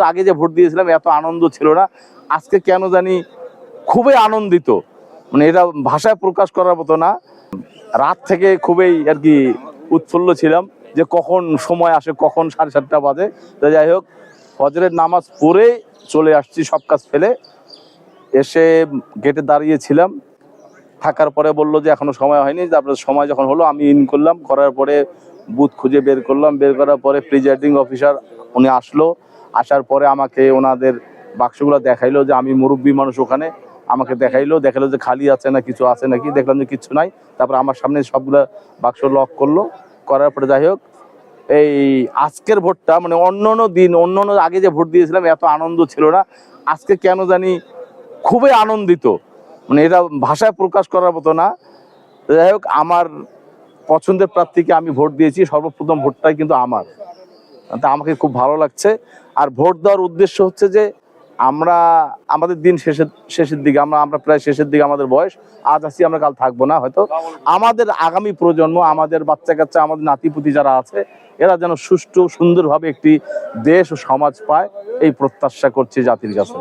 আগে যে ভোট দিয়েছিলাম এত আনন্দ ছিল না, আজকে কেন জানি খুবই আনন্দিত। মানে এটা ভাষায় প্রকাশ করার মতো না। রাত থেকে খুবই আর কি উৎফুল্ল ছিলাম যে কখন সময় আসে, কখন 7:30 বাজে। তো যাই হোক, ফজরের নামাজ পড়ে চলে আসছি সব কাজ ফেলে। এসে গেটে দাঁড়িয়েছিলাম, থাকার পরে বললো যে এখনো সময় হয়নি। তারপরে সময় যখন হলো আমি ইন করলাম, করার পরে বুথ খুঁজে বের করলাম। বের করার পরে প্রিজাইডিং অফিসার উনি আসলো। আসার পরে আমাকে ওনাদের বাক্সগুলো দেখাইলো যে আমি মুরব্বী মানুষ, ওখানে আমাকে দেখাইলো যে খালি আছে না কিছু আছে নাকি। দেখলাম যে কিছু নাই। তারপর আমার সামনে সবগুলো বাক্স লক করলো। করার পরে যাই হোক, এই আজকের ভোটটা মানে অন্য আগে যে ভোট দিয়েছিলাম এত আনন্দ ছিল না, আজকে কেন জানি খুবই আনন্দিত। মানে এটা ভাষায় প্রকাশ করার মতো না। যাই হোক, আমার পছন্দের প্রার্থীকে আমি ভোট দিয়েছি, সর্বপ্রথম ভোটটাই কিন্তু আমার। তা আমাকে খুব ভালো লাগছে। আর ভোট দেওয়ার উদ্দেশ্য হচ্ছে যে আমাদের দিন শেষের দিকে, আমরা প্রায় শেষের দিকে আমাদের বয়স। আজ আছি, আমরা কাল থাকবো না হয়তো। আমাদের আগামী প্রজন্ম, আমাদের বাচ্চা কাচ্চা, আমাদের নাতিপুতি যারা আছে, এরা যেন সুষ্ঠু সুন্দরভাবে একটি দেশ ও সমাজ পায়, এই প্রত্যাশা করছি জাতির কাছে।